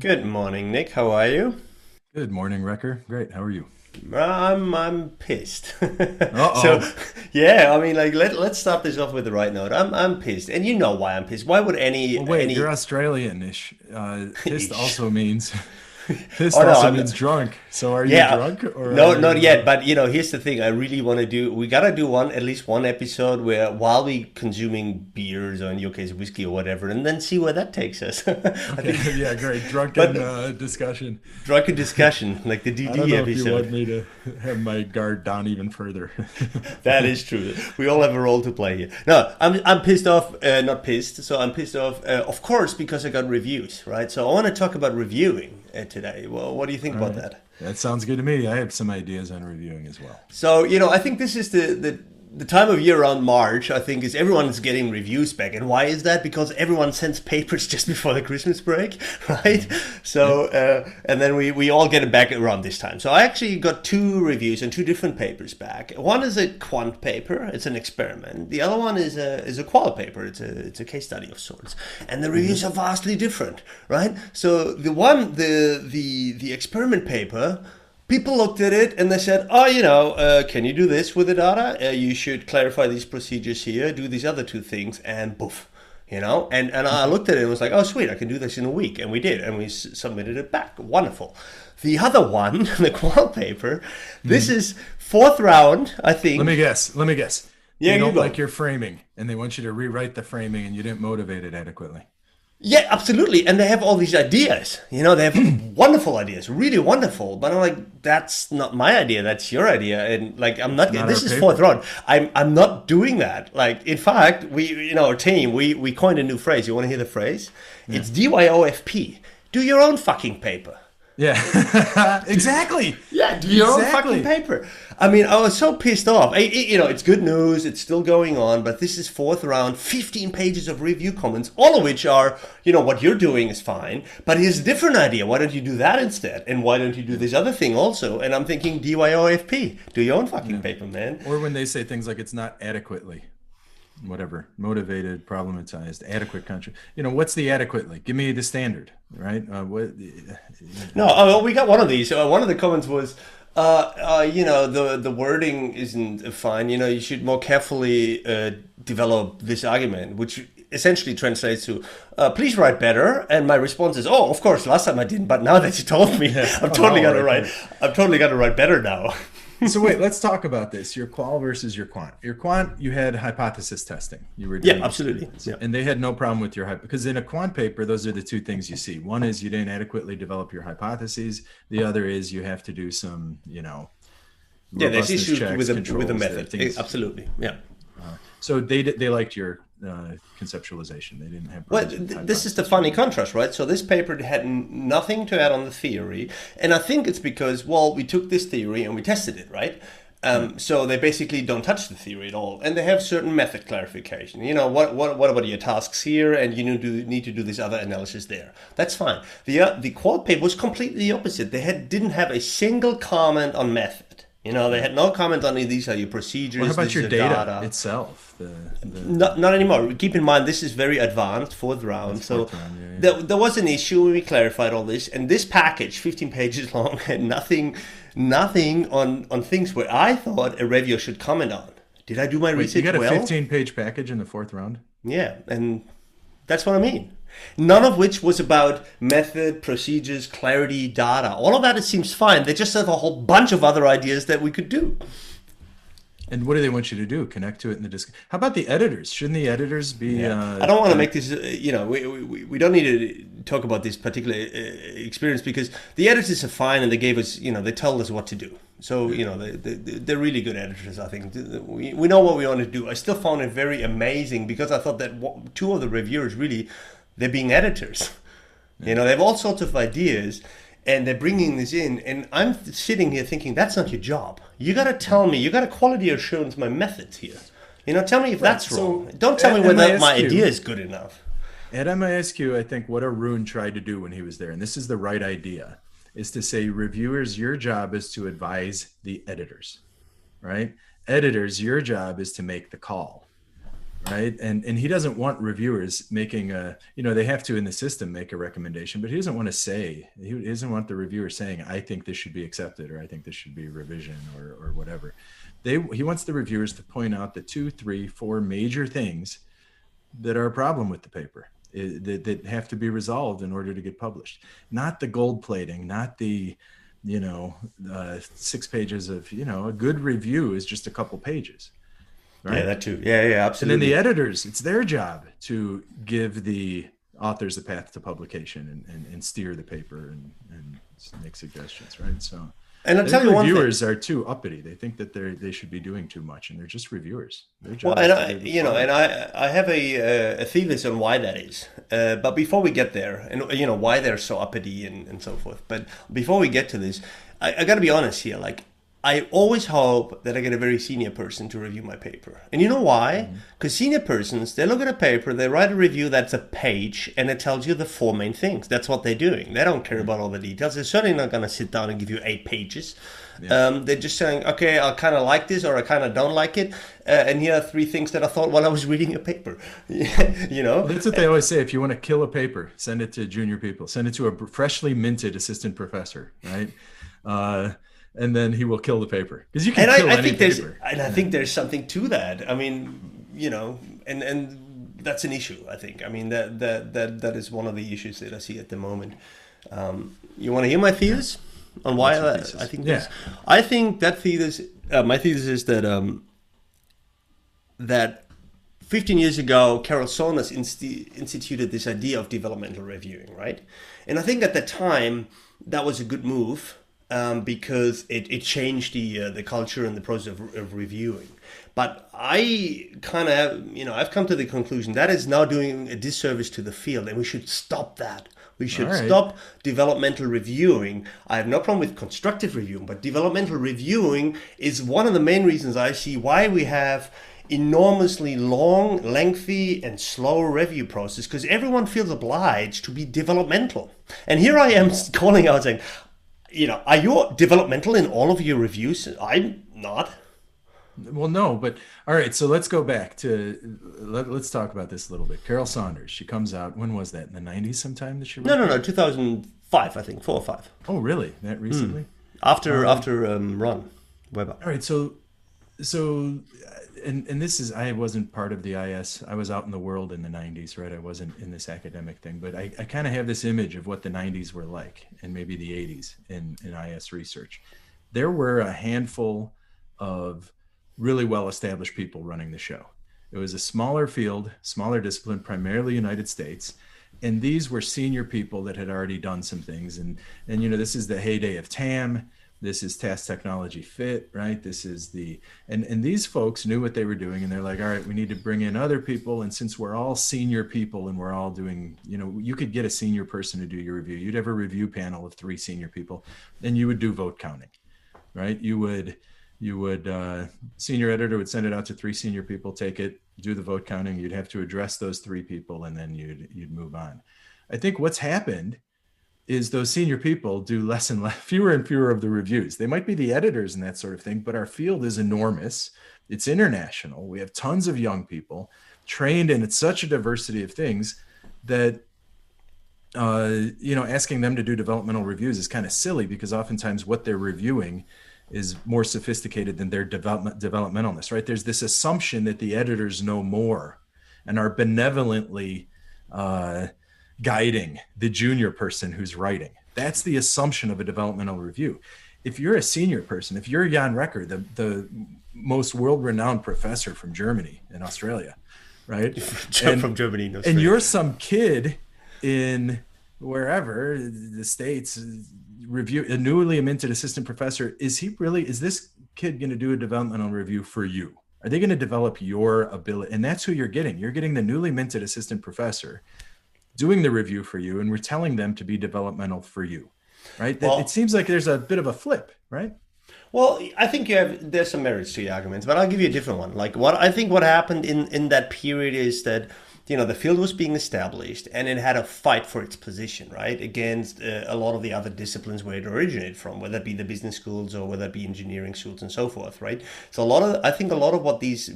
Good morning, Nick. How are you? Good morning, Wrecker. Great. How are you? I'm pissed. So, Uh-oh. yeah, I mean, like let's start this off with the right note. I'm pissed, and you know why I'm pissed. Why would Well, wait, you're any? Australian-ish. Pissed Ish. also means pissed Oh no, also I'm means drunk. So are you yeah, drunk or are no, not you yet. But here's the thing. I really want to do. We gotta do at least one episode where while we consuming beers or in your case whiskey or whatever, and then see where that takes us. I okay? think, Yeah, great. Drunken but discussion. drunken discussion like the I don't DD know if you want episode. me to have my guard down even further. That is true. We all have a role to play here. No, I'm pissed off. Not pissed. So I'm pissed off. Of course, because I got reviews, right? So I want to talk about reviewing today. Well, what do you think All about right. that? That sounds good to me. I have some ideas on reviewing as well. So I think this is the time of year around March. I think is everyone's getting reviews back, and why is that? Because everyone sends papers just before the Christmas break, right? Yeah. So and then we all get it back around this time. So I actually got two reviews and two different papers back. One is a quant paper; it's an experiment. The other one is a qual paper. It's a case study of sorts, and the reviews are vastly different, right? So the experiment paper. People looked at it and they said, "Oh, can you do this with the data? You should clarify these procedures here, do these other two things, and poof." And I looked at it and was like, "Oh, sweet, I can do this in a week," and we did, and we submitted it back. Wonderful. The other one, the qual paper, this Mhm. is fourth round, I Let think. me guess. Let me guess. Yeah, They you don't like go. your framing and they want you to rewrite the framing and you didn't motivate it adequately. Yeah, absolutely. And they have all these ideas. They have wonderful ideas, really wonderful. But I'm like, that's not my idea. That's your idea. And like, I'm It's not. not our This is fourth paper. round. I'm not doing that. Like, in fact, we in our team we coined a new phrase. You want to hear the phrase? Yeah. It's DYOFP. Do your own fucking paper. Yeah. Exactly. Yeah, do your own fucking Exactly. paper. I mean, I was so pissed off. It's good news. It's still going on, but this is fourth round, 15 pages of review comments, all of which are, what you're doing is fine, but here's a different idea. Why don't you do that instead? And why don't you do Yeah. this other thing also? And I'm thinking DYOFP. Do your own fucking Yeah. paper, man. Or when they say things like it's not adequately, whatever, motivated, problematized, adequate country. What's the adequately? Give me the standard, right? No, well, we got one of these. One of the comments was, the wording isn't fine. You should more carefully develop this argument, which essentially translates to, please write better. And my response is, oh, of course, last time I didn't, but now that you told me, Yeah. I'm Oh, totally all gonna right, write. better. I'm totally gonna write better now. So wait, let's talk about this. Your qual versus your quant. Your quant, you had hypothesis testing. You were Yeah, doing absolutely. experiments, Yeah. and they had no problem with your because in a quant paper, those are the two things you see. One is you didn't adequately develop your hypotheses. The other is you have to do some, Yeah, there's robustness issues checks, with the controls, there are method. things. Absolutely. Yeah. So they liked your conceptualization. They didn't have Well, problems with this is the hypothesis funny formulation. contrast, right? So this paper had nothing to add on the theory, and I think it's because, well, we took this theory and we tested it, right? Yeah. So they basically don't touch the theory at all, and they have certain method clarification. What about your tasks here, and you need to do this other analysis there. That's fine. The qual paper was completely the opposite. They didn't have a single comment on method. They Yeah. had no comment on these are your Well, how procedures, about this is your your data data. itself? The Not anymore. Keep in mind, this is very advanced, fourth round. that's So fourth round. Yeah, yeah. there was an issue when we clarified all this, and this package, 15 pages long, had nothing on things where I thought a reviewer should comment on. Did I do my Wait, you research got a well? 15-page package in the fourth round? Yeah, and that's what I mean. None of which was about method, procedures, clarity, data. All of that, it seems fine. They just have a whole bunch of other ideas that we could do. And what do they want you to do? Connect to it in the disc. How about the editors? Shouldn't the editors be Yeah, I don't want to make connect? this. We don't need to talk about this particular experience because the editors are fine and they gave us, they told us what to do. So they're really good editors. I think we know what we want to do. I still found it very amazing because I thought that two of the reviewers really they're being editors. They have all sorts of ideas and they're bringing this in, and I'm sitting here thinking that's not your job. You got to tell me. You got to quality assurance my methods here. Tell me if Right. that's So wrong. Don't tell me at whether my idea MISQ, is good enough. at MISQ, I think what Arun tried to do when he was there, and this is the right idea, is to say, reviewers, your job is to advise the editors, right? Editors, your job is to make the call. right? And he doesn't want reviewers making a, they have to in the system make a recommendation, but he doesn't want to say, he doesn't want the reviewer saying, I think this should be accepted, or I think this should be revision, or whatever. He wants the reviewers to point out the 2, 3, 4 major things that are a problem with the paper, that have to be resolved in order to get published. Not the gold plating, not the 6 pages of, a good review is just a couple pages. Right? Yeah, that too. Yeah, absolutely. And then the editors, it's their job to give the authors a path to publication and steer the paper and make suggestions, right? So, and I'll tell you one thing. Reviewers are too uppity. They think that they should be doing too much, and they're just reviewers. Well, and I have a thesis on why that is. But before we get there, and why they're so uppity and so forth. But before we get to this, I got to be honest here. Like, I always hope that I get a very senior person to review my paper. And you know why? Because senior persons, they look at a paper, they write a review that's a page, and it tells you the 4 main things. That's what they're doing. They don't care about all the details. They're certainly not going to sit down and give you 8 pages. Yeah. They're just saying, okay, I kind of like this, or I kind of don't like it. And here are 3 things that I thought while I was reading a paper. That's what they always say. If you want to kill a paper, send it to junior people. Send it to a freshly minted assistant professor, right? And then he will kill the paper, because you can kill any paper. I think there's something to that. I mean, and that's an issue. I think. I mean, that is one of the issues that I see at the moment. You want to hear my thesis on why I think this? Yeah. I think that thesis. My thesis is that that 15 years ago, Carol Saunders instituted this idea of developmental reviewing, right? And I think at the time that was a good move. Because it changed the culture and the process of reviewing. But I kind of, I've come to the conclusion that is now doing a disservice to the field, and we should stop that. We should stop developmental reviewing. I have no problem with constructive reviewing, but developmental reviewing is one of the main reasons I see why we have enormously long, lengthy, and slow review process, because everyone feels obliged to be developmental. And here I am calling out saying, are you developmental in all of your reviews? I'm not. Well, no, but all right. So let's go back to, let's talk about this a little bit. Carol Saunders, she comes out, when was that? In the 90s sometime that she wrote? No, 2005, I think, 4 or 5. Oh, really? That recently? After Ron Weber. All right. So, and this is, I wasn't part of the IS. I was out in the world in the 90s, right? I wasn't in this academic thing, but I kind of have this image of what the 90s were like, and maybe the 80s in IS research. There were a handful of really well-established people running the show. It was a smaller field, smaller discipline, primarily United States. And these were senior people that had already done some things. And this is the heyday of TAM. This is Task Technology Fit, right? This is and these folks knew what they were doing, and they're like, all right, we need to bring in other people. And since we're all senior people and we're all doing, you could get a senior person to do your review. You'd have a review panel of 3 senior people, and you would do vote counting, right? You would, senior editor would send it out to 3 senior people, take it, do the vote counting. You'd have to address those 3 people, and then you'd move on. I think what's happened is those senior people do less and less, fewer and fewer of the reviews. They might be the editors and that sort of thing, but our field is enormous. It's international. We have tons of young people trained in such a diversity of things that, asking them to do developmental reviews is kind of silly, because oftentimes what they're reviewing is more sophisticated than their developmentalness, right? There's this assumption that the editors know more and are benevolently guiding the junior person who's writing. That's the assumption of a developmental review. If you're a senior person, if you're Jan Recker, the most world-renowned professor from Germany and Australia, right? From Germany and Australia. And you're some kid in wherever, the States, review a newly minted assistant professor. Is this kid going to do a developmental review for you? Are they going to develop your ability? And that's who you're getting. You're getting the newly minted assistant professor doing the review for you, and we're telling them to be developmental for you, right? Well, it seems like there's a bit of a flip, right? Well, I think there's some merits to your arguments, but I'll give you a different one. Like, what happened in that period is that, the field was being established, and it had a fight for its position, right, against a lot of the other disciplines where it originated from, whether it be the business schools or whether it be engineering schools and so forth, right? So I think a lot of what these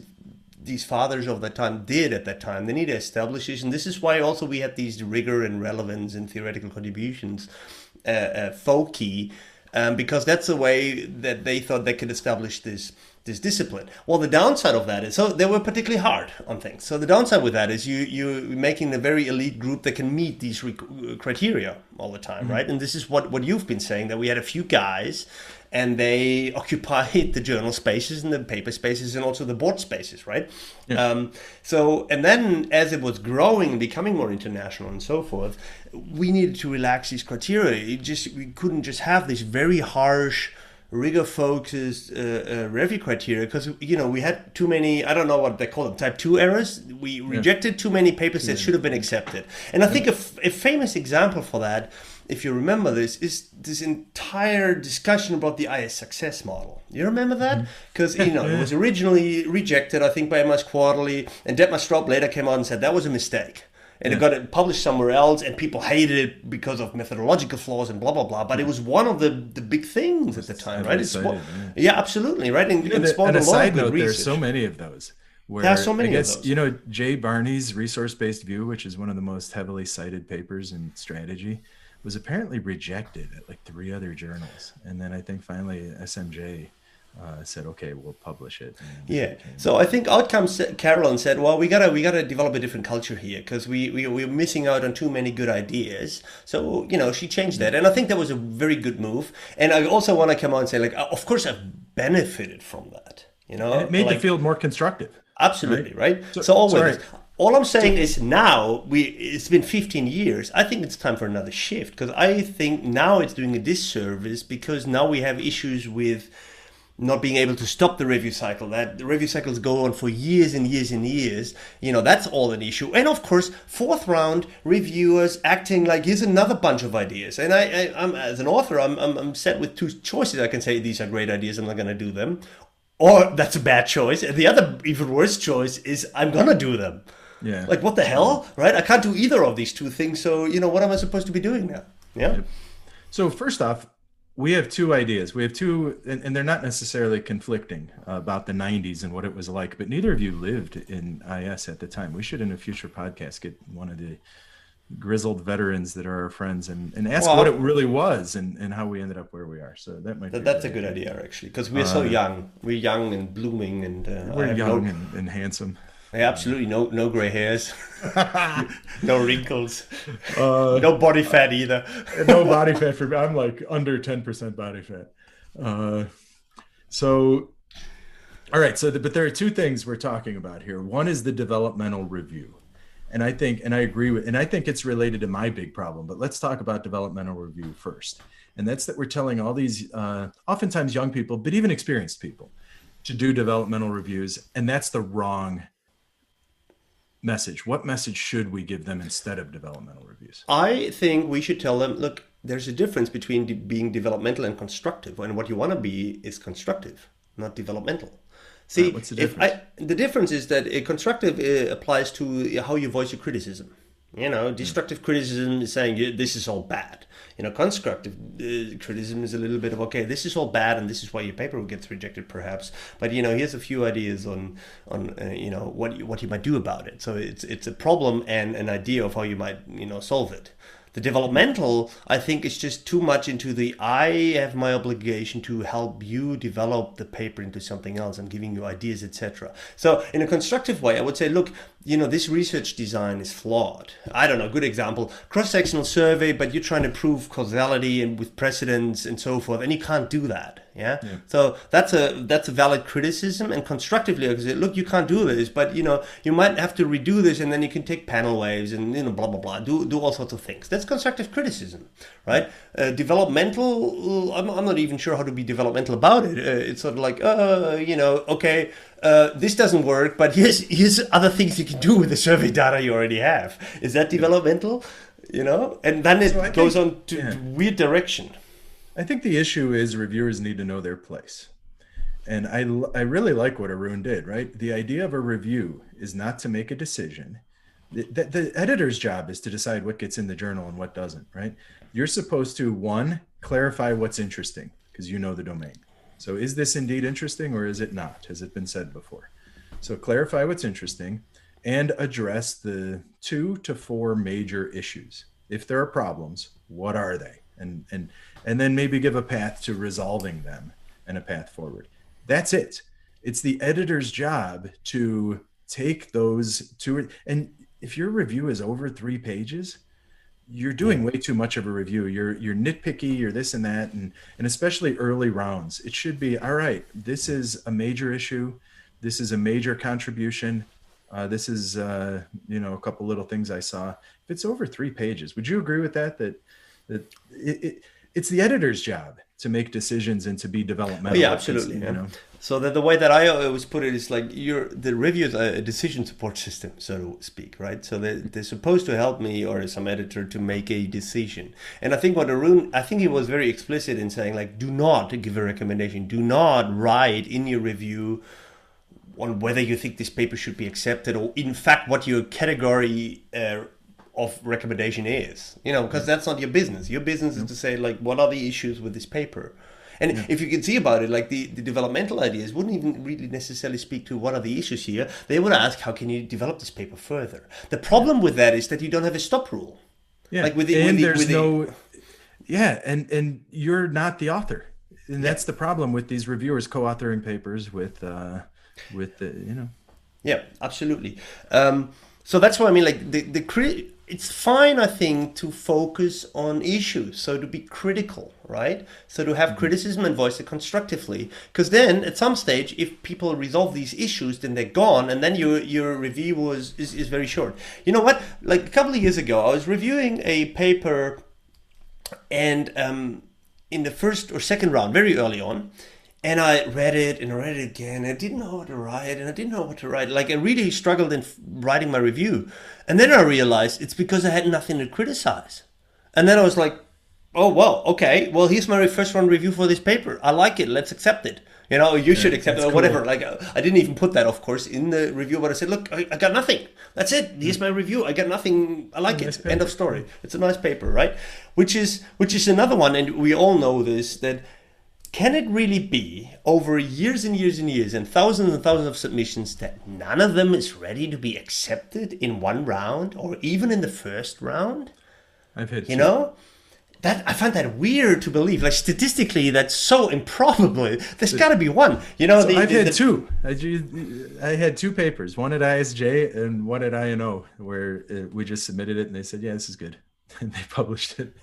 these fathers of that time did at that time. They need to establish this, and this is why also we had these rigor and relevance and theoretical contributions folky, because that's the way that they thought they could establish this discipline. Well, the downside of that is, so they were particularly hard on things. So the downside with that is you're making a very elite group that can meet these criteria all the time, right? And this is what you've been saying, that we had a few guys and they occupied the journal spaces and the paper spaces and also the board spaces, right? Yeah. And then as it was growing and becoming more international and so forth, we needed to relax these criteria. We couldn't just have this very harsh, rigor-focused review criteria, because we had too many, I don't know what they call them, type 2 errors. We rejected too many papers that should have been accepted. And I think a famous example for that, if you remember this, is this entire discussion about the IS success model. You remember that? Because it was originally rejected, I think, by MS Quarterly, and Detmar Straub later came out and said that was a mistake. And it got published somewhere else, and people hated it because of methodological flaws and blah, blah, blah. But it was one of the big things at the time, right? Yeah, absolutely, right? And a side note, there's so many of those. There are so many of those. Jay Barney's resource-based view, which is one of the most heavily cited papers in strategy, was apparently rejected at like 3 other journals. And then I think finally SMJ said, okay, we'll publish it. Yeah. So I think out comes Carolyn said, well, we gotta develop a different culture here, because we're missing out on too many good ideas. So, she changed that. And I think that was a very good move. And I also want to come out and say, like, of course I've benefited from that. And it made the field more constructive. Absolutely, right? So always. All I'm saying is now, it's been 15 years. I think it's time for another shift, because I think now it's doing a disservice, because now we have issues with not being able to stop the review cycle. That the review cycles go on for years and years and years. That's all an issue. And of course, 4th round reviewers acting like here's another bunch of ideas. And I'm as an author, I'm set with 2 choices. I can say these are great ideas, I'm not going to do them, or that's a bad choice. And the other even worse choice is I'm going to do them. Yeah. Like, what the hell, right? I can't do either of these 2 things. So, what am I supposed to be doing now? Yeah. So first off, we have 2 ideas. We have 2, and they're not necessarily conflicting about the 90s and what it was like, but neither of you lived in IS at the time. We should, in a future podcast, get one of the grizzled veterans that are our friends and ask what it really was and how we ended up where we are. So that might be that's a good idea, actually, because we're so young. We're young and blooming, and we're young and handsome. Yeah, absolutely. No gray hairs, no wrinkles, no body fat either. No body fat for me. I'm like under 10% body fat. All right. But there are 2 things we're talking about here. One is the developmental review. And I think it's related to my big problem, but let's talk about developmental review first. And that's that we're telling all these, oftentimes young people, but even experienced people, to do developmental reviews. And that's the wrong message. What message should we give them instead of developmental reviews? I think we should tell them, look, there's a difference between being developmental and constructive. And what you want to be is constructive, not developmental. See, what's the difference? The difference is that a constructive applies to how you voice your criticism. Destructive criticism is saying this is all bad. Constructive criticism is a little bit of, okay, this is all bad and this is why your paper gets rejected perhaps. But, here's a few ideas on what you might do about it. So it's a problem and an idea of how you might, solve it. The developmental, I think, is just too much into the I have my obligation to help you develop the paper into something else. I'm giving you ideas, etc. So in a constructive way, I would say, look, this research design is flawed. I don't know, good example, cross-sectional survey, but you're trying to prove causality and with precedents and so forth, and you can't do that. Yeah. So that's a valid criticism, and constructively I say, look, you can't do this, but you might have to redo this, and then you can take panel waves and blah blah blah, do all sorts of things. That's constructive criticism, right? Developmental, I'm not even sure how to be developmental about it. It's sort of like okay, this doesn't work, but here's other things you can do with the survey data you already have. Is that developmental? And then it goes on to weird direction. I think the issue is reviewers need to know their place. And I really like what Arun did, right? The idea of a review is not to make a decision. The editor's job is to decide what gets in the journal and what doesn't, right? You're supposed to, 1, clarify what's interesting, because you know the domain. So is this indeed interesting or is it not? Has it been said before? So clarify what's interesting and address the 2 to 4 major issues. If there are problems, what are they? And then maybe give a path to resolving them and a path forward. That's it. It's the editor's job to take those two. And if your review is over 3 pages, you're doing way too much of a review. You're nitpicky, you're this and that, and especially early rounds. It should be, all right, this is a major issue. This is a major contribution. This is a couple little things I saw. If it's over 3 pages, would you agree with that? It's the editor's job to make decisions and to be developmental. Yeah, absolutely. So the way that I always put it is like the review is a decision support system, so to speak, right? So they're supposed to help me or some editor to make a decision. And I think I think he was very explicit in saying, like, do not give a recommendation. Do not write in your review on whether you think this paper should be accepted or in fact what your category of recommendation is, because that's not your business. Your business is to say, like, what are the issues with this paper? And if you can see about it, like the developmental ideas wouldn't even really necessarily speak to what are the issues here. They would ask, how can you develop this paper further? The problem with that is that you don't have a stop rule. Yeah, like and you're not the author. And that's the problem with these reviewers co-authoring papers with the. Yeah, absolutely. So that's why I mean, like it's fine, I think, to focus on issues. So to be critical, right? So to have criticism and voice it constructively. Because then at some stage, if people resolve these issues, then they're gone. And then your review is very short. You know what? Like a couple of years ago, I was reviewing a paper and in the first or second round, very early on, and I read it and I read it again. I didn't know what to write. Like I really struggled in writing my review. And then I realized it's because I had nothing to criticize. And then I was like, oh, well, okay. Well, here's my first round review for this paper. I like it. Let's accept it. You should accept it or whatever. Cool. Like I didn't even put that, of course, in the review, but I said, look, I got nothing. That's it. Here's my review. I got nothing. I like it. End of story. It's a nice paper, right? Which is another one. And we all know this, that can it really be over years and years and years and thousands of submissions that none of them is ready to be accepted in one round or even in the first round? I've had that I find that weird to believe. Like statistically, that's so improbable. There's got to be one. I've had two. I had 2 papers, one at ISJ and one at INO, where we just submitted it and they said, "Yeah, this is good," and they published it.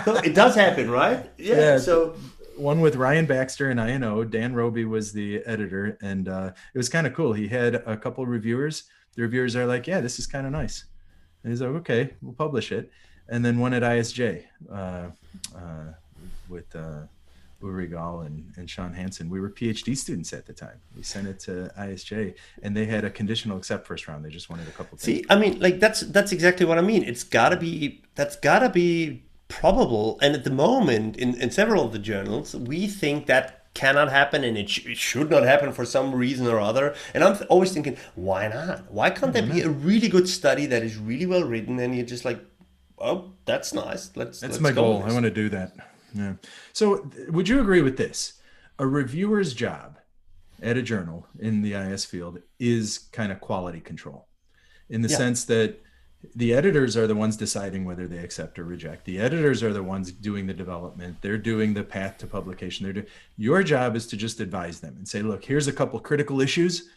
So it does happen, right? Yeah. So. One with Ryan Baxter and INO. Dan Roby was the editor, and it was kind of cool. He had a couple of reviewers. The reviewers are like, yeah, this is kind of nice. And he's like, okay, we'll publish it. And then one at ISJ with Uri Gall and Sean Hansen. We were PhD students at the time. We sent it to ISJ, and they had a conditional accept first round. They just wanted a couple things. See, I mean, like that's exactly what I mean. That's gotta be probable, and at the moment in several of the journals we think that cannot happen and it should not happen for some reason or other, and I'm always thinking, why not? Why can't there be a really good study that is really well written and you're just like, oh, that's nice, that's my goal. I want to do that. Yeah. So would you agree with this? A reviewer's job at a journal in the IS field is kind of quality control in the sense that the editors are the ones deciding whether they accept or reject. The editors are the ones doing the development. They're doing the path to publication. Your job is to just advise them and say, look, here's a couple critical issues,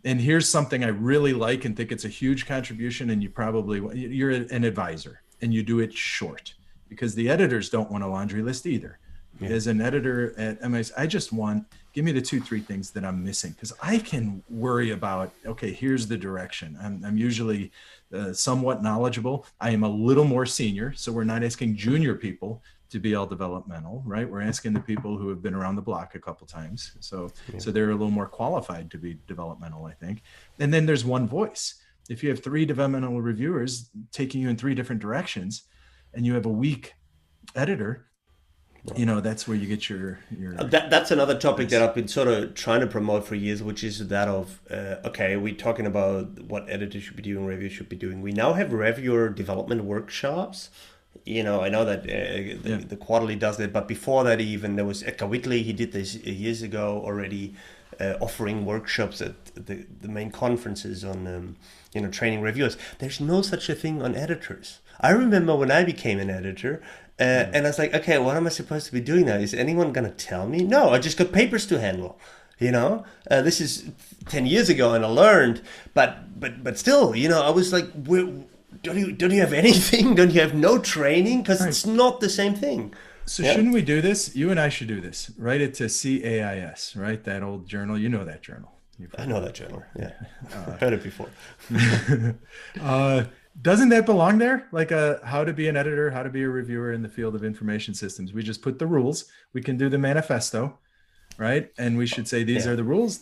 and here's something I really like and think it's a huge contribution, and you're an advisor, and you do it short, because the editors don't want a laundry list either. Yeah. As an editor at MIS, I just want, give me the 2-3 things that I'm missing, because I can worry about, okay, here's the direction. I'm usually somewhat knowledgeable. I am a little more senior, so we're not asking junior people to be all developmental, right? We're asking the people who have been around the block a couple times. So they're a little more qualified to be developmental, I think. And then there's one voice. If you have 3 developmental reviewers taking you in 3 different directions, and you have a weak editor, that's where you get your that's another topic that I've been sort of trying to promote for years, which is that of okay, we're talking about what editors should be doing, reviewers should be doing. We now have reviewer development workshops. I know that the Quarterly does it, but before that, even there was Edgar Whitley. He did this years ago already. offering workshops at the main conferences on training reviewers. There's no such a thing on editors. I remember when I became an editor, and I was like, okay, what am I supposed to be doing now? Is anyone going to tell me? No, I just got papers to handle. This is 10 years ago, and I learned, but still, I was like, don't you have anything? Don't you have no training? Because it's not the same thing. So shouldn't we do this? You and I should do this. Write it to CAIS, right? That old journal. You know that journal. I know that journal. Yeah, I've heard it before. Doesn't that belong there? Like how to be an editor, how to be a reviewer in the field of information systems. We just put the rules. We can do the manifesto, right? And we should say, these are the rules,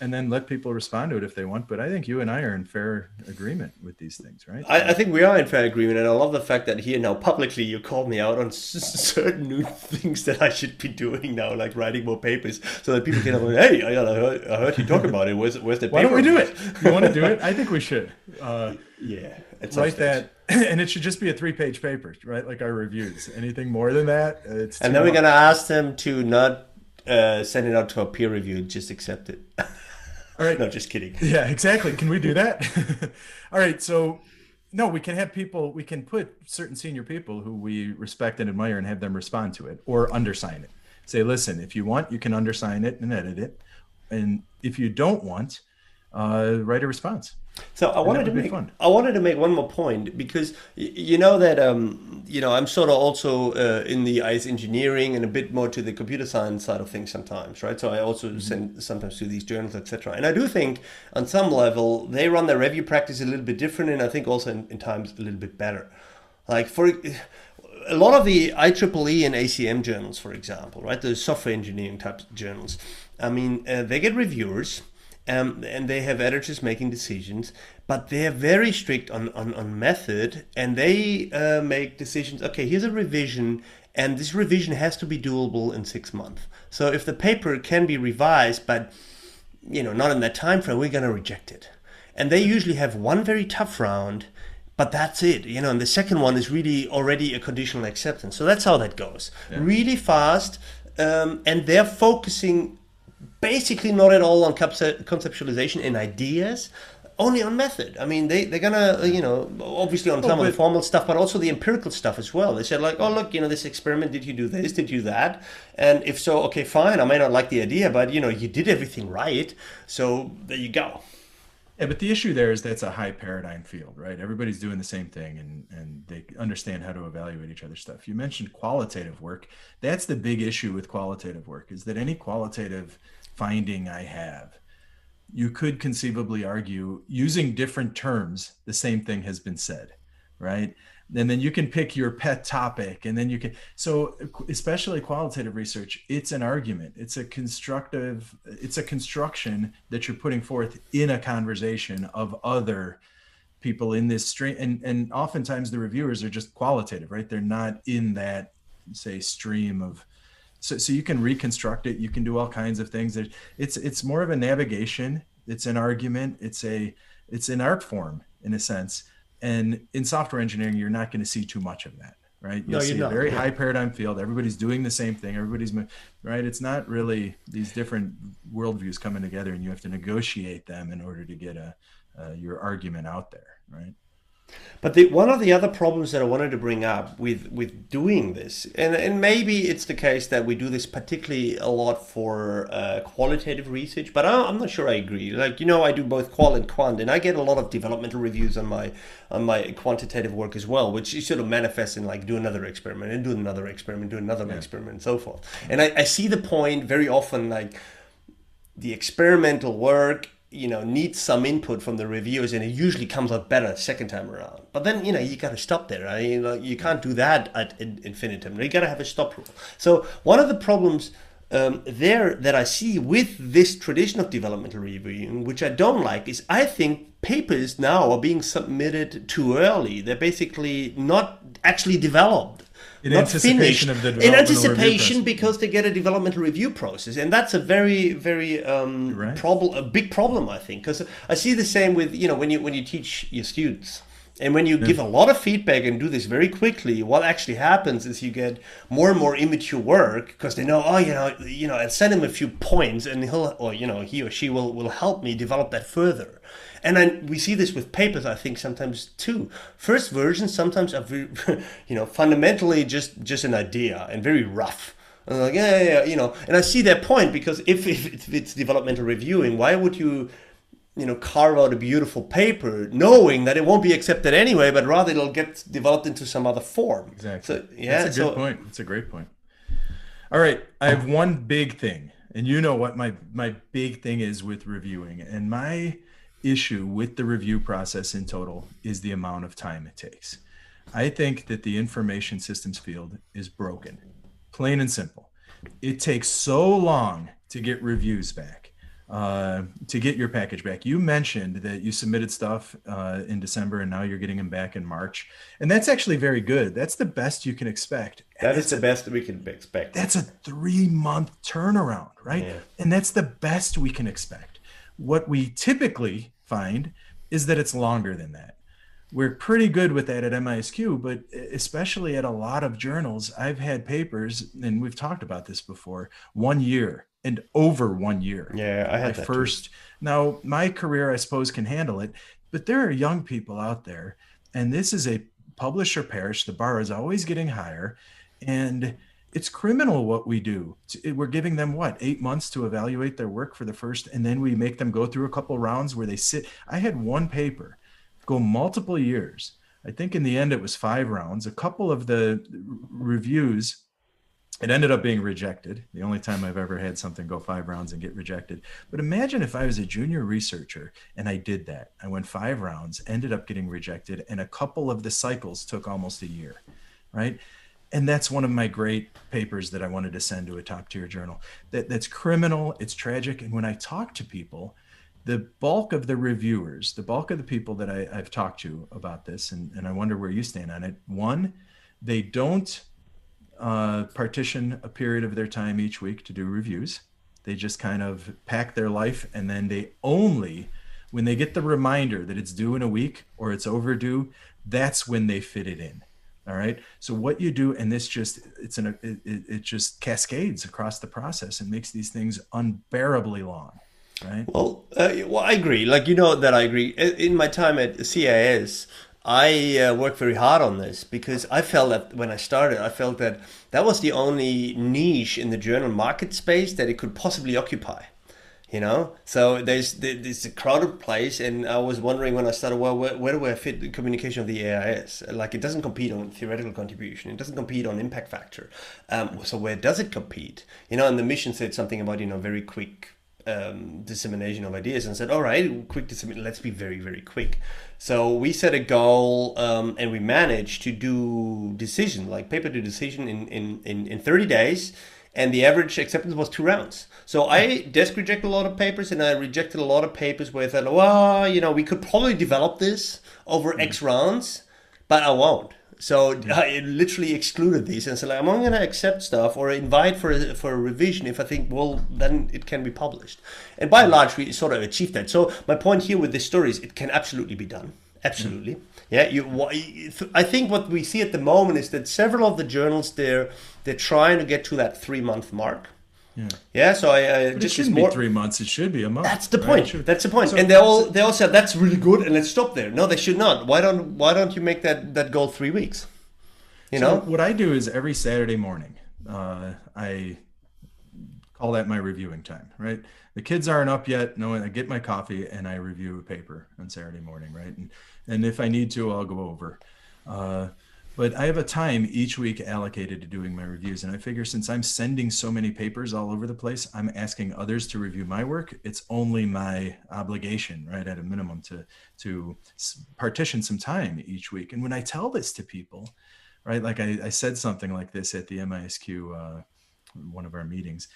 and then let people respond to it if they want. But I think you and I are in fair agreement with these things, right? I think we are in fair agreement. And I love the fact that here now publicly you called me out on certain new things that I should be doing now, like writing more papers, so that people can have like, hey, I heard you talk about it. Where's the paper? Why don't we do it? You want to do it? I think we should. Write that, and it should just be a 3-page paper, right? Like our reviews. Anything more than that, it's and then we're gonna ask them to not send it out to a peer review, just accept it. All right. No, just kidding. Yeah, exactly. Can we do that? All right. So no, we can have people, we can put certain senior people who we respect and admire and have them respond to it or undersign it. Say, listen, if you want, you can undersign it and edit it. And if you don't want, write a response. So I wanted to make one more point, because you know that I'm sort of also in the IS engineering and a bit more to the computer science side of things sometimes, right? So I also send sometimes to these journals, etc. And I do think on some level they run their review practice a little bit different, and I think also in times a little bit better. Like for a lot of the IEEE and ACM journals, for example, right? The software engineering type journals. I mean, they get reviewers. And they have editors making decisions, but they are very strict on method, and they make decisions. Okay, here's a revision, and this revision has to be doable in 6 months. So if the paper can be revised, but not in that time frame, we're going to reject it. And they usually have one very tough round, but that's it. And the second one is really already a conditional acceptance. So that's how that goes. Yeah. Really fast, and they're focusing basically not at all on conceptualization and ideas, only on method. I mean, they're gonna, obviously on some of the formal stuff, but also the empirical stuff as well. They said like, oh, look, this experiment, did you do this? Did you that? And if so, okay, fine. I may not like the idea, but you did everything right. So there you go. Yeah, but the issue there is that's a high paradigm field, right? Everybody's doing the same thing, and they understand how to evaluate each other's stuff. You mentioned qualitative work. That's the big issue with qualitative work, is that any qualitative finding I have, you could conceivably argue using different terms, the same thing has been said, right? And then you can pick your pet topic, and then you can, so especially qualitative research, it's an argument. It's a construction that you're putting forth in a conversation of other people in this stream. And oftentimes the reviewers are just qualitative, right? They're not in that, say, stream of, so you can reconstruct it. You can do all kinds of things. It's more of a navigation. It's an argument. It's an art form in a sense. And in software engineering, you're not going to see too much of that, right? You'll see a very high paradigm field. Everybody's doing the same thing. Everybody's right. It's not really these different worldviews coming together, and you have to negotiate them in order to get your argument out there, right? But one of the other problems that I wanted to bring up with doing this, and maybe it's the case that we do this particularly a lot for qualitative research, but I'm not sure I agree. Like, I do both qual and quant, and I get a lot of developmental reviews on my quantitative work as well, which sort of manifests in like do another experiment and do another experiment, do another experiment, and so forth. And I see the point very often, like the experimental work needs some input from the reviewers, and it usually comes out better second time around. But then, you got to stop there. Right? You can't do that at infinitum. You got to have a stop rule. So one of the problems there that I see with this tradition of developmental reviewing, which I don't like, is I think papers now are being submitted too early. They're basically not actually developed. In anticipation of the developmental review process. Because they get a developmental review process, and that's a very, very a big problem, I think. Because I see the same with when you teach your students, And when you give a lot of feedback and do this very quickly, what actually happens is you get more and more immature work because they know, oh, I'll send him a few points and he or she will help me develop that further. And then we see this with papers, I think, sometimes too. First versions sometimes are very, fundamentally just an idea and very rough. And I'm like, and I see their point because if it's developmental reviewing, why would you carve out a beautiful paper knowing that it won't be accepted anyway, but rather it'll get developed into some other form. Exactly. So, that's a good point. It's a great point. All right. I have one big thing, and you know what my big thing is with reviewing. And my issue with the review process in total is the amount of time it takes. I think that the information systems field is broken, plain and simple. It takes so long to get reviews back. To get your package back. You mentioned that you submitted stuff in December and now you're getting them back in March. And that's actually very good. That's the best you can expect. That is the best we can expect. That's a 3-month turnaround, right? Yeah. And that's the best we can expect. What we typically find is that it's longer than that. We're pretty good with that at MISQ, but especially at a lot of journals, I've had papers, and we've talked about this before, 1 year. And over 1 year. Yeah, I had that first. Too. Now, my career, I suppose, can handle it, but there are young people out there, and this is a publish or perish. The bar is always getting higher, and it's criminal what we do. We're giving them 8 months to evaluate their work for the first, and then we make them go through a couple rounds where they sit. I had one paper go multiple years. I think in the end it was 5 rounds. A couple of the reviews, it ended up being rejected. The only time I've ever had something go 5 rounds and get rejected. But imagine if I was a junior researcher and I did that. I went 5 rounds, ended up getting rejected, and a couple of the cycles took almost a year, right? And that's one of my great papers that I wanted to send to a top tier journal. That's criminal, it's tragic. And when I talk to people, the bulk of the reviewers, the bulk of the people that I've talked to about this, and I wonder where you stand on it. One, they don't partition a period of their time each week to do reviews. They just kind of pack their life, and then they only, when they get the reminder that it's due in a week or it's overdue, that's when they fit it in. All right. So what you do, and this just, it just cascades across the process and makes these things unbearably long. Right. Well, I agree. That I agree. In my time at CIS, I worked very hard on this because I felt that when I started, I felt that was the only niche in the journal market space that it could possibly occupy. So there's a crowded place, and I was wondering when I started, well, where do I fit the communication of the AIS? It doesn't compete on theoretical contribution, it doesn't compete on impact factor. So where does it compete? And the mission said something about very quick dissemination of ideas, and said, all right, quick dissemination, let's be very, very quick. So we set a goal, and we managed to do decision, paper to decision in 30 days. And the average acceptance was 2 rounds. So I desk rejected a lot of papers, and I rejected a lot of papers where I thought, well, we could probably develop this over X rounds, but I won't. So I literally excluded these and said, I'm only going to accept stuff or invite for a revision if I think, well, then it can be published. And by and large, we sort of achieved that. So my point here with this story is it can absolutely be done. Absolutely. Yeah. I think what we see at the moment is that several of the journals, they're trying to get to that 3-month mark. Yeah. So but it shouldn't be 3 months. It should be a month. That's the point. Right? That's the point. So, and they all said that's really good, and let's stop there. No, they should not. Why don't you make that goal 3 weeks? So what I do is every Saturday morning, I call that my reviewing time. Right. The kids aren't up yet. No, I get my coffee and I review a paper on Saturday morning. Right. And if I need to, I'll go over. But I have a time each week allocated to doing my reviews. And I figure since I'm sending so many papers all over the place, I'm asking others to review my work. It's only my obligation, right, at a minimum to partition some time each week. And when I tell this to people, right, I said something like this at the MISQ, one of our meetings.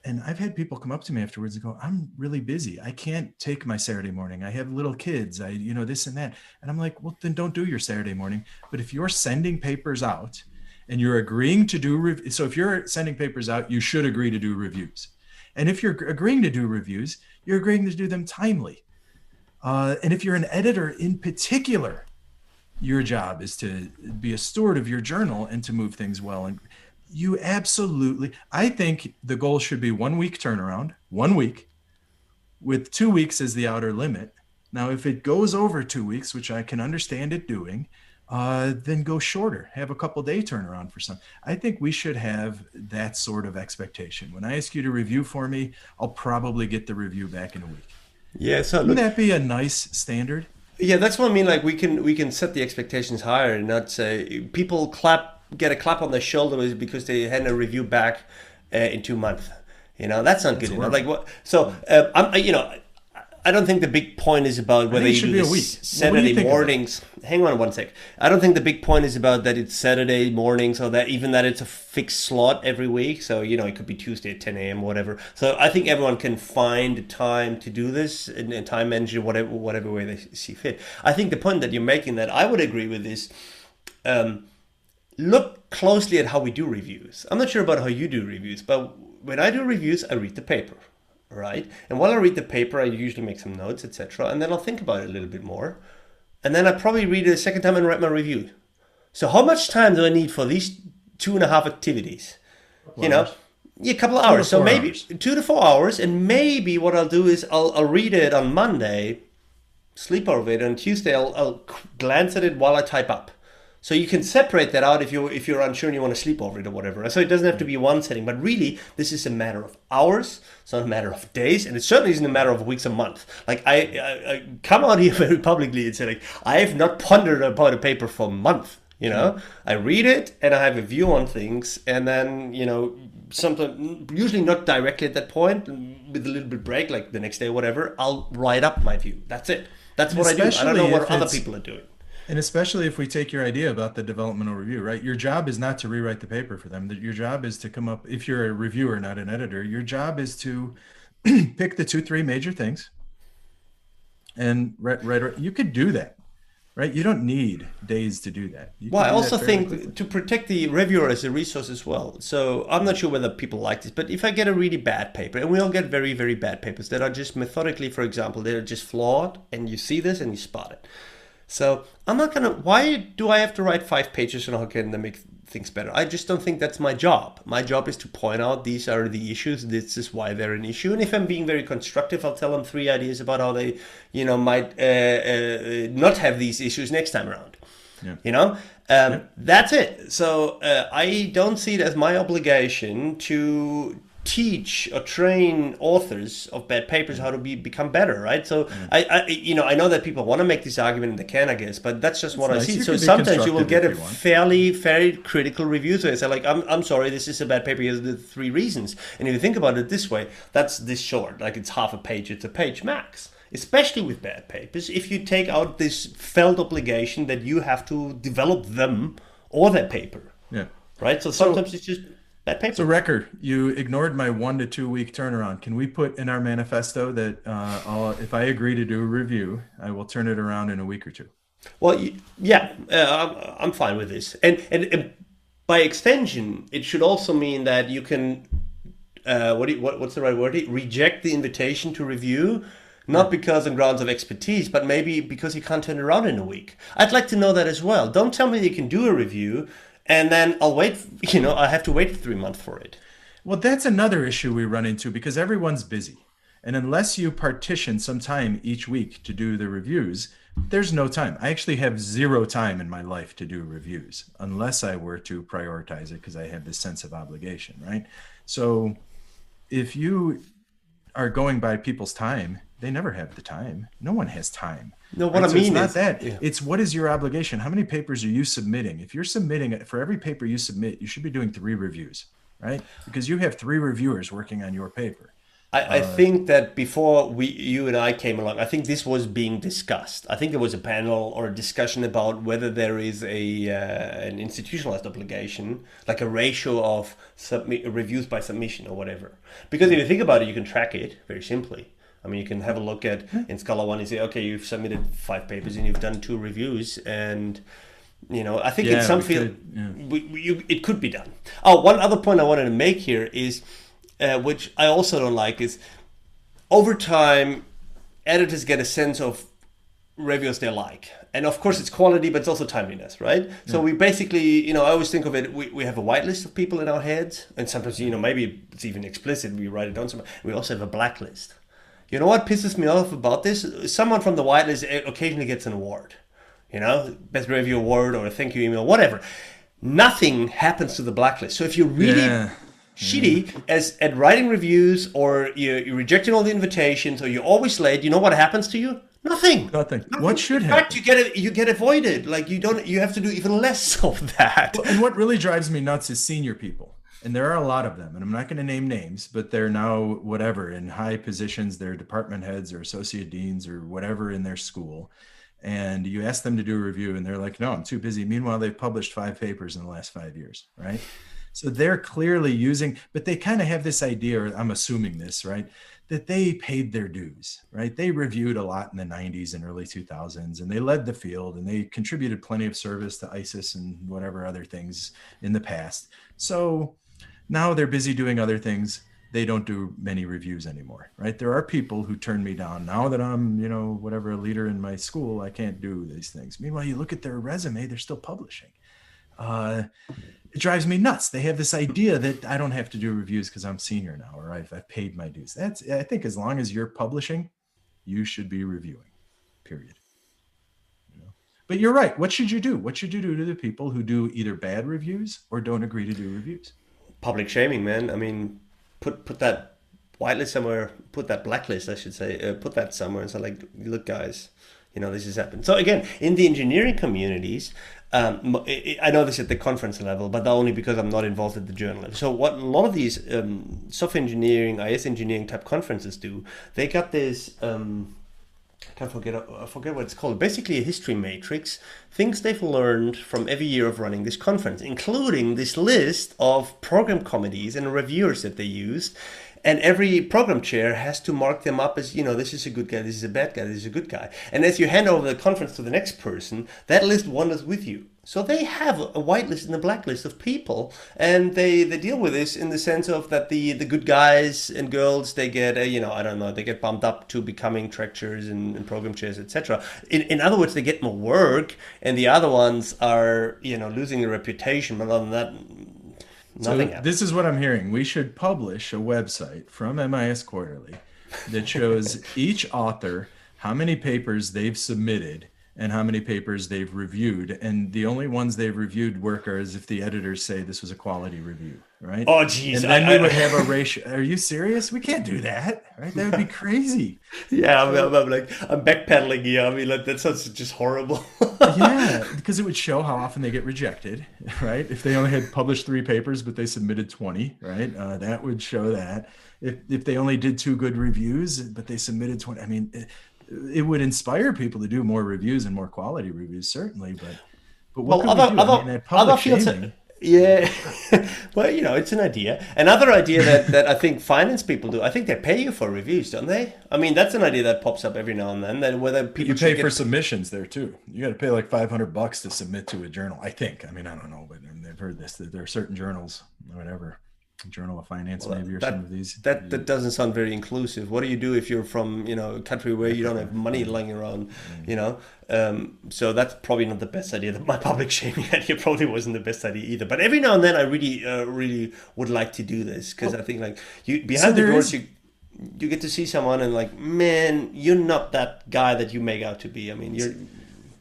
And I've had people come up to me afterwards and go, I'm really busy. I can't take my Saturday morning. I have little kids, this and that. And I'm like, well, then don't do your Saturday morning. But if you're sending papers out and you're agreeing to do, so if you're sending papers out, you should agree to do reviews. And if you're agreeing to do reviews, you're agreeing to do them timely. And if you're an editor in particular, your job is to be a steward of your journal and to move things well. And you absolutely, I think the goal should be 1 week turnaround, 1 week, with 2 weeks as the outer limit. Now, if it goes over 2 weeks, which I can understand it doing, then go shorter, have a couple day turnaround for some. I think we should have that sort of expectation. When I ask you to review for me, I'll probably get the review back in a week. Yeah, so Wouldn't look, that be a nice standard? yeah, that's what I mean. Like we can set the expectations higher and not say people get a clap on their shoulder because they had a review back in 2 months. That's not good enough. horrible. Like what? So I don't think the big point is about whether it you should do be a this week. What do you Saturday think of that? mornings. Hang on one sec. I don't think the big point is about that it's Saturday mornings or that even that it's a fixed slot every week. So it could be Tuesday at 10 a.m. or whatever. So I think everyone can find the time to do this and time manage it whatever way they see fit. I think the point that you're making that I would agree with is look closely at how we do reviews. I'm not sure about how you do reviews, but when I do reviews, I read the paper, right? And while I read the paper, I usually make some notes, etc. And then I'll think about it a little bit more. And then I probably read it a second time and write my review. So how much time do I need for these 2.5 activities? Hours. Yeah, a couple of hours. So 4 maybe hours. 2 to 4 hours. And maybe what I'll do is I'll read it on Monday, sleep over it. On Tuesday, I'll glance at it while I type up. So you can separate that out if you're unsure and you want to sleep over it or whatever. So it doesn't have to be one setting, but really this is a matter of hours. It's not a matter of days, and it certainly isn't a matter of weeks or months. Like I come out here very publicly and say like I have not pondered about a paper for a month. I read it and I have a view on things, and then sometimes usually not directly at that point, with a little bit break, like the next day or whatever. I'll write up my view. That's it. That's what I do. I don't know Especially what if other it's- people are doing. And especially if we take your idea about the developmental review, right? Your job is not to rewrite the paper for them. Your job is to come up, if you're a reviewer, not an editor, your job is to pick the 2, 3 major things and write. You could do that, right? You don't need days to do that. You Well, I can do also that fairly think quickly. to protect the reviewer as a resource as well. So I'm not sure whether people like this, but if I get a really bad paper, and we all get very, very bad papers that are just methodically, for example, they're just flawed, and you see this and you spot it. So I'm not gonna. Why do I have to write 5 pages on how can they make things better? I just don't think that's my job. My job is to point out these are the issues. This is why they're an issue. And if I'm being very constructive, I'll tell them 3 ideas about how they, might not have these issues next time around. Yeah. That's it. So I don't see it as my obligation to teach or train authors of bad papers how to become better, right? So I know that people want to make this argument and they can, I guess, but that's just what I nice. see. You So can be sometimes you will constructive get a if you want. fairly, very critical review. So it's like, I'm sorry, this is a bad paper. Here's the 3 reasons. And if you think about it this way, that's this short. Like it's half a page. It's a page max. Especially with bad papers, if you take out this felt obligation that you have to develop them or their paper, Yeah. right? So sometimes it's just bad paper. So, record, you ignored my 1 to 2 week turnaround. Can we put in our manifesto that if I agree to do a review, I will turn it around in a week or 2? Well, yeah, I'm fine with this, and by extension, it should also mean that you can what's the right word? Reject the invitation to review. Not because on grounds of expertise, but maybe because you can't turn it around in a week. I'd like to know that as well. Don't tell me you can do a review and then I'll wait, I have to wait 3 months for it. Well, that's another issue we run into because everyone's busy. And unless you partition some time each week to do the reviews, there's no time. I actually have 0 time in my life to do reviews unless I were to prioritize it because I have this sense of obligation, right? So if you are going by people's time, they never have the time. No one has time. No, what right? I So mean it's not is that. yeah. It's what is your obligation? How many papers are you submitting? If you're submitting for every paper you submit, you should be doing 3 reviews, right? Because you have 3 reviewers working on your paper. I think that before you and I came along, I think this was being discussed. I think there was a panel or a discussion about whether there is an institutionalized obligation, like a ratio of reviews by submission or whatever. Because if you think about it, you can track it very simply. I mean, you can have a look at in Scholar One and say, okay, you've submitted 5 papers and you've done 2 reviews, and I think in some field it could be done. Oh, one other point I wanted to make here is. Which I also don't like, is over time, editors get a sense of reviews they like. And of course, it's quality, but it's also timeliness, right? So Yeah. we basically, I always think of it, we have a whitelist of people in our heads. And sometimes, maybe it's even explicit, we write it down somewhere. We also have a blacklist. You know what pisses me off about this? Someone from the whitelist occasionally gets an award. Best review award or a thank you email, whatever. Nothing happens to the blacklist. So if you're really Yeah. shitty as at writing reviews, or you're rejecting all the invitations, or you're always late, you know what happens to you? Nothing. Nothing. What should In happen? fact, you get avoided. Like you have to do even less of that. And what really drives me nuts is senior people. And there are a lot of them. And I'm not going to name names, but they're now whatever in high positions. They're department heads or associate deans or whatever in their school. And you ask them to do a review and they're like, no, I'm too busy. Meanwhile, they've published 5 papers in the last 5 years, right? So they're clearly using, but they kind of have this idea, or I'm assuming this, right? That they paid their dues, right? They reviewed a lot in the 90s and early 2000s, and they led the field and they contributed plenty of service to ISIS and whatever other things in the past. So now they're busy doing other things. They don't do many reviews anymore, right? There are people who turn me down now that I'm, whatever, a leader in my school. I can't do these things. Meanwhile, you look at their resume, they're still publishing. It drives me nuts. They have this idea that I don't have to do reviews because I'm senior now, or I've paid my dues. I think as long as you're publishing, you should be reviewing, period. But you're right. What should you do? What should you do to the people who do either bad reviews or don't agree to do reviews? Public shaming, man. I mean, put that whitelist somewhere, put that blacklist, I should say, put that somewhere and say, like, look, guys, this has happened. So again, in the engineering communities, I know this at the conference level, but only because I'm not involved at the journal level. So what a lot of these software engineering, IS engineering type conferences do, they got this. I forget what it's called. Basically, a history matrix, things they've learned from every year of running this conference, including this list of program committees and reviewers that they used. And every program chair has to mark them up as, this is a good guy, this is a bad guy, this is a good guy. And as you hand over the conference to the next person, that list wanders with you. So they have a whitelist and a blacklist of people, and they deal with this in the sense of that the good guys and girls, they get, they get bumped up to becoming track chairs and program chairs, etc. In other words, they get more work, and the other ones are, losing their reputation. But other than that, nothing happens. This is what I'm hearing. We should publish a website from MIS Quarterly that shows each author how many papers they've submitted and how many papers they've reviewed. And the only ones they've reviewed work are as if the editors say this was a quality review, right? Oh, geez. And then we would have a ratio. Are you serious? We can't do that, right? That would be crazy. Yeah, I'm backpedaling here. I mean, like, that sounds just horrible. Yeah, because it would show how often they get rejected, right? If they only had published 3 papers, but they submitted 20, right? That would show that. If they only did 2 good reviews, but they submitted 20, I mean, it would inspire people to do more reviews and more quality reviews, certainly. But what can we do? I mean, that public shaming. Yeah, well, it's an idea. Another idea that I think finance people do, I think they pay you for reviews, don't they? I mean, that's an idea that pops up every now and then. That whether people you pay for submissions there too. You got to pay like $500 to submit to a journal. I think. I mean, I don't know, but I've heard this that there are certain journals, whatever. Journal of Finance, maybe, or some of these. That doesn't sound very inclusive. What do you do if you're from a country where you don't have money lying around? So that's probably not the best idea. My public shaming idea probably wasn't the best idea either. But every now and then, I really would like to do this because I think like behind the doors you get to see someone and like, man, you're not that guy that you make out to be. I mean, you're.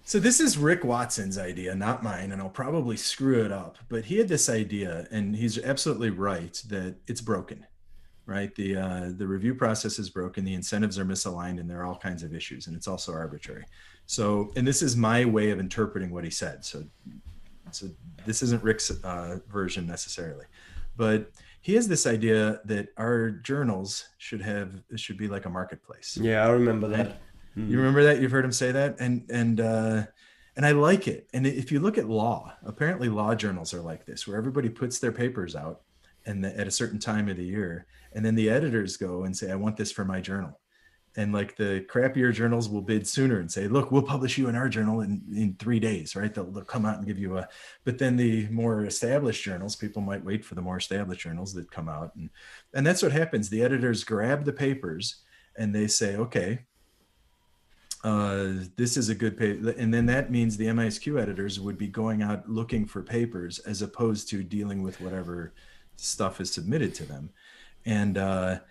So this is Rick Watson's idea, not mine, and I'll probably screw it up. But he had this idea, and he's absolutely right that it's broken, right? The review process is broken, the incentives are misaligned, and there are all kinds of issues, and it's also arbitrary. So, and this is my way of interpreting what he said. So this isn't Rick's version necessarily, but he has this idea that our journals should be like a marketplace. Yeah, I remember that. Right? You remember that? You've heard him say that? And I like it. And if you look at law, apparently law journals are like this, where everybody puts their papers out at a certain time of the year. And then the editors go and say, I want this for my journal. And like the crappier journals will bid sooner and say, look, we'll publish you in our journal in 3 days, right? They'll come out and give you but then the more established journals, people might wait for the more established journals that come out. And that's what happens. The editors grab the papers and they say, okay, this is a good paper. And then that means the MISQ editors would be going out looking for papers as opposed to dealing with whatever stuff is submitted to them. And the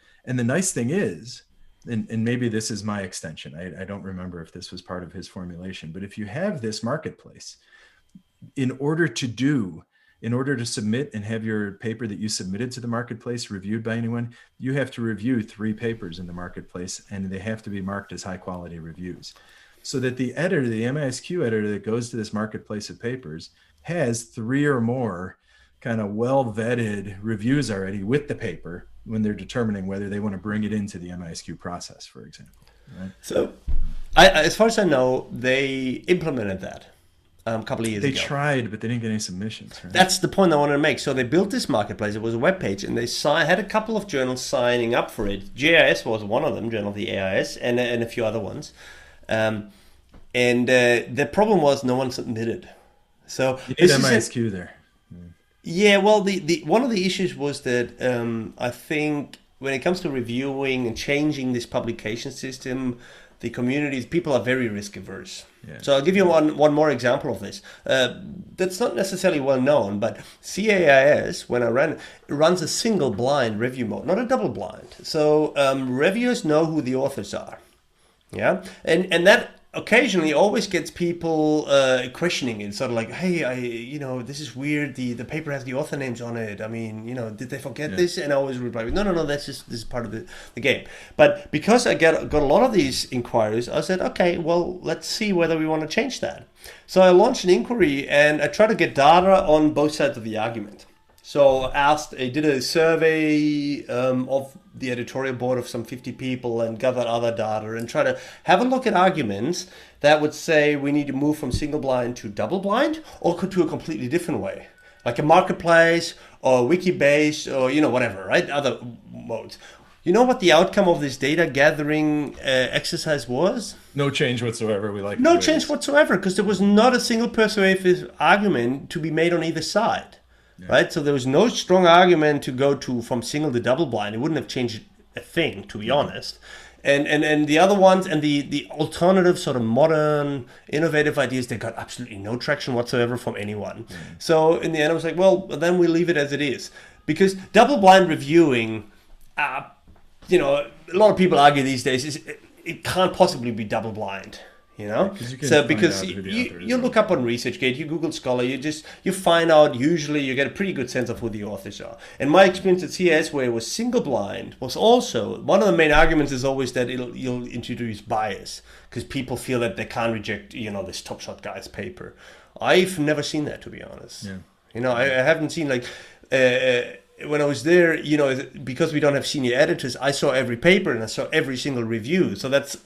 nice thing is, and maybe this is my extension, I don't remember if this was part of his formulation, but if you have this marketplace, in order to submit and have your paper that you submitted to the marketplace reviewed by anyone, you have to review 3 papers in the marketplace, and they have to be marked as high quality reviews. So that the editor, the MISQ editor that goes to this marketplace of papers, has 3 or more kind of well-vetted reviews already with the paper when they're determining whether they want to bring it into the MISQ process, for example. Right? So, as far as I know, they implemented that a couple of years ago. They tried, but they didn't get any submissions. Right? That's the point I wanted to make. So they built this marketplace. It was a web page, and they had a couple of journals signing up for it. JIS was one of them, Journal of the AIS, and a few other ones. The problem was no one submitted. So you need MISQ there. Yeah, well, the one of the issues was that I think when it comes to reviewing and changing this publication system, the communities, people are very risk averse. Yeah. So I'll give you one more example of this. That's not necessarily well known, but CAIS, when I ran, runs a single blind review mode, not a double blind. So reviewers know who the authors are. Yeah, and that occasionally always gets people questioning it, sort of like, hey, this is weird. The paper has the author names on it. I mean, did they forget this? And I always reply, no, this is part of the game. But because I got a lot of these inquiries, I said, okay, well, let's see whether we want to change that. So I launched an inquiry, and I tried to get data on both sides of the argument. So I did a survey of the editorial board of some 50 people and gathered other data and try to have a look at arguments that would say we need to move from single blind to double blind, or to a completely different way, like a marketplace or wiki-based or whatever, right? Other modes. You know what the outcome of this data gathering exercise was? No change whatsoever. No change whatsoever, because there was not a single persuasive argument to be made on either side. Yeah. Right, so there was no strong argument to go from single to double blind. It wouldn't have changed a thing, to be honest. And the other ones and the alternative sort of modern innovative ideas, they got absolutely no traction whatsoever from anyone. So in the end, I was like, well, then we leave it as it is, because double blind reviewing, a lot of people argue these days it can't possibly be double blind. Because you look up on ResearchGate, you Google Scholar, you find out, usually you get a pretty good sense of who the authors are. And my experience at CAS, where it was single blind, was also one of the main arguments is always that you'll introduce bias, because people feel that they can't reject this Top Shot guy's paper. I've never seen that, to be honest. Yeah. I haven't seen when I was there, because we don't have senior editors, I saw every paper and I saw every single review. So that's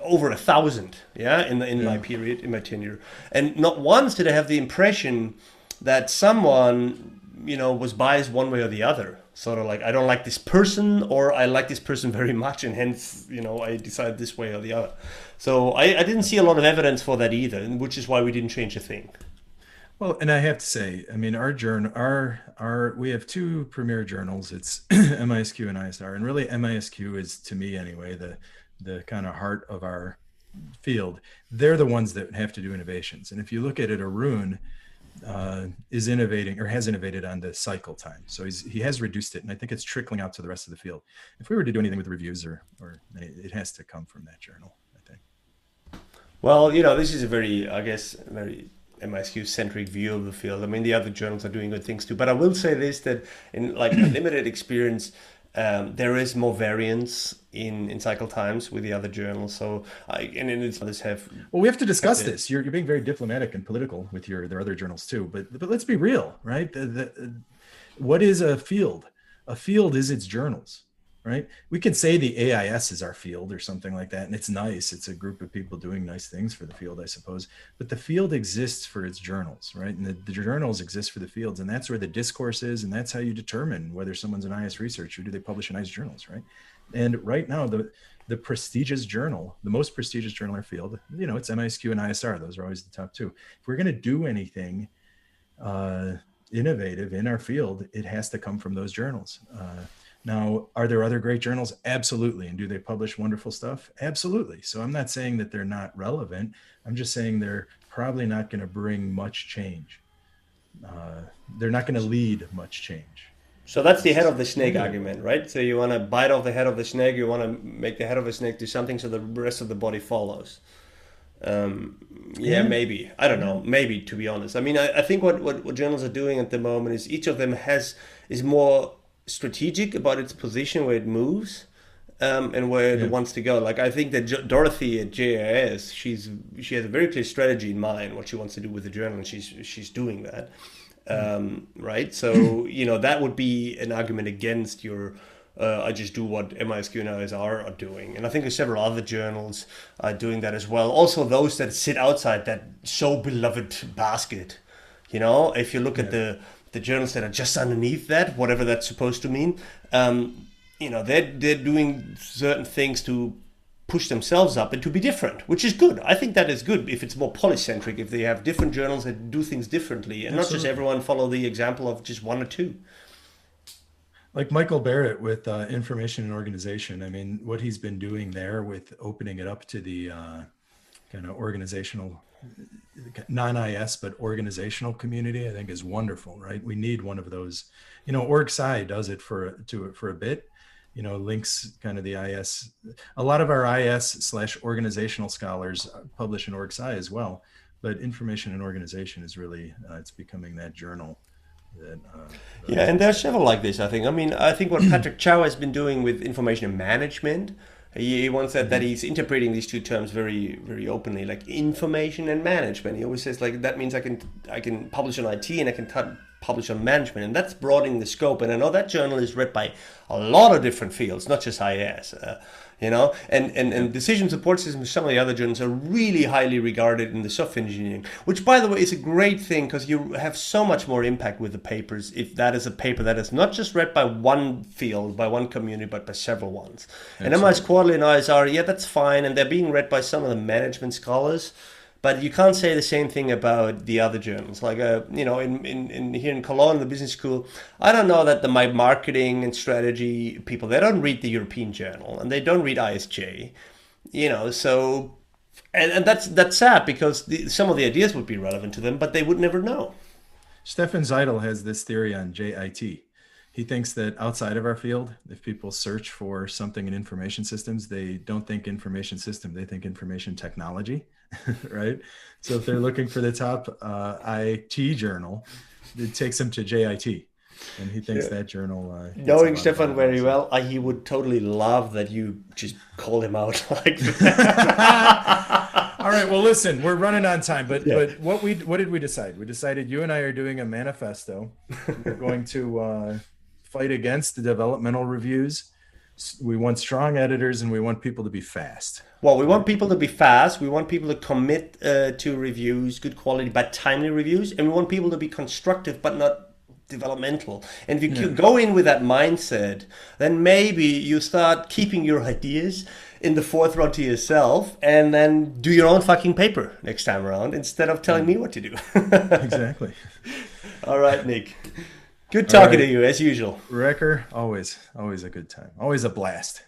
over 1,000, in my period, in my tenure. And not once did I have the impression that someone, was biased one way or the other. Sort of like, I don't like this person, or I like this person very much, and hence, I decided this way or the other. So I didn't see a lot of evidence for that either, which is why we didn't change a thing. Well, and I have to say, I mean, our journal, we have 2 premier journals. It's MISQ and ISR, and really MISQ is, to me anyway, the kind of heart of our field. They're the ones that have to do innovations. And if you look at it, Arun is innovating, or has innovated on the cycle time. So he has reduced it, and I think it's trickling out to the rest of the field. If we were to do anything with reviews, or it has to come from that journal, I think. Well, this is a very MISQ-centric view of the field. I mean, the other journals are doing good things too. But I will say this, that in a limited experience, there is more variance in cycle times with the other journals. So, others have... Well, we have to discuss this. You're being very diplomatic and political with their other journals too. But let's be real, right? What is a field? A field is its journals. Right? We could say the AIS is our field or something like that. And it's nice. It's a group of people doing nice things for the field, I suppose. But the field exists for its journals, right? And the journals exist for the fields. And that's where the discourse is. And that's how you determine whether someone's an IS researcher. Do they publish in IS journals, right? And right now, the prestigious journal, the most prestigious journal in our field, it's MISQ and ISR. Those are always the top 2. If we're going to do anything innovative in our field, it has to come from those journals. Now, are there other great journals? Absolutely. And do they publish wonderful stuff? Absolutely. So I'm not saying that they're not relevant. I'm just saying they're probably not going to bring much change. They're not going to lead much change. So that's the head of the snake argument, right? So you want to bite off the head of the snake, you want to make the head of the snake do something so the rest of the body follows. Yeah, maybe. I don't know. Maybe, to be honest. I mean, I think what journals are doing at the moment is each of them is more strategic about its position, where it moves, and where it wants to go. Like, I think that Dorothy at JIS, she has a very clear strategy in mind, what she wants to do with the journal, and she's doing that. Right? So, that would be an argument against your I just do what MISQ and ISR are doing. And I think there's several other journals doing that as well. Also, those that sit outside that so beloved basket. If you look at the journals that are just underneath that, whatever that's supposed to mean, they're doing certain things to push themselves up and to be different, which is good. I think that is good if it's more polycentric, if they have different journals that do things differently, and not just everyone follow the example of just one or two. Like Michael Barrett with Information and Organization. I mean, what he's been doing there with opening it up to the kind of organizational, non-IS, but organizational community, I think is wonderful, right? We need one of those. OrgSci does it for a bit. Links kind of the IS. A lot of our IS/organizational scholars publish in OrgSci as well, but Information and Organization is really, it's becoming that journal. Yeah, and there are several like this, I think. I mean, I think what Patrick Chow has been doing with information management, he once said that he's interpreting these two terms very, very openly, like information and management. He always says, like, that means I can publish on IT and I can publish on management, and that's broadening the scope. And I know that journal is read by a lot of different fields, not just IS. And decision support systems, some of the other journals are really highly regarded in the software engineering, which, by the way, is a great thing because you have so much more impact with the papers if that is a paper that is not just read by one field, by one community, but by several ones. Absolutely. And MIS Quarterly and ISR, yeah, that's fine, and they're being read by some of the management scholars. But you can't say the same thing about the other journals. Like, in here in Cologne, the business school, I don't know that my marketing and strategy people, they don't read the European Journal and they don't read ISJ, so, and that's sad because some of the ideas would be relevant to them, but they would never know. Stefan Zeidel has this theory on JIT. He thinks that outside of our field, if people search for something in information systems, they don't think information system, they think information technology, right? So if they're looking for the top IT journal, it takes them to JIT. And he thinks that journal... Knowing Stefan very well, he would totally love that you just called him out like that. All right, well, listen, we're running on time, but what did we decide? We decided you and I are doing a manifesto. We're going to... fight against the developmental reviews. We want strong editors and we want people to be fast. Well, we want people to be fast. We want people to commit to reviews, good quality, but timely reviews. And we want people to be constructive, but not developmental. And if you go in with that mindset, then maybe you start keeping your ideas in the forefront to yourself and then do your own fucking paper next time around instead of telling me what to do. Exactly. All right, Nick. Good talking to you, as usual. Wrecker, always a good time. Always a blast.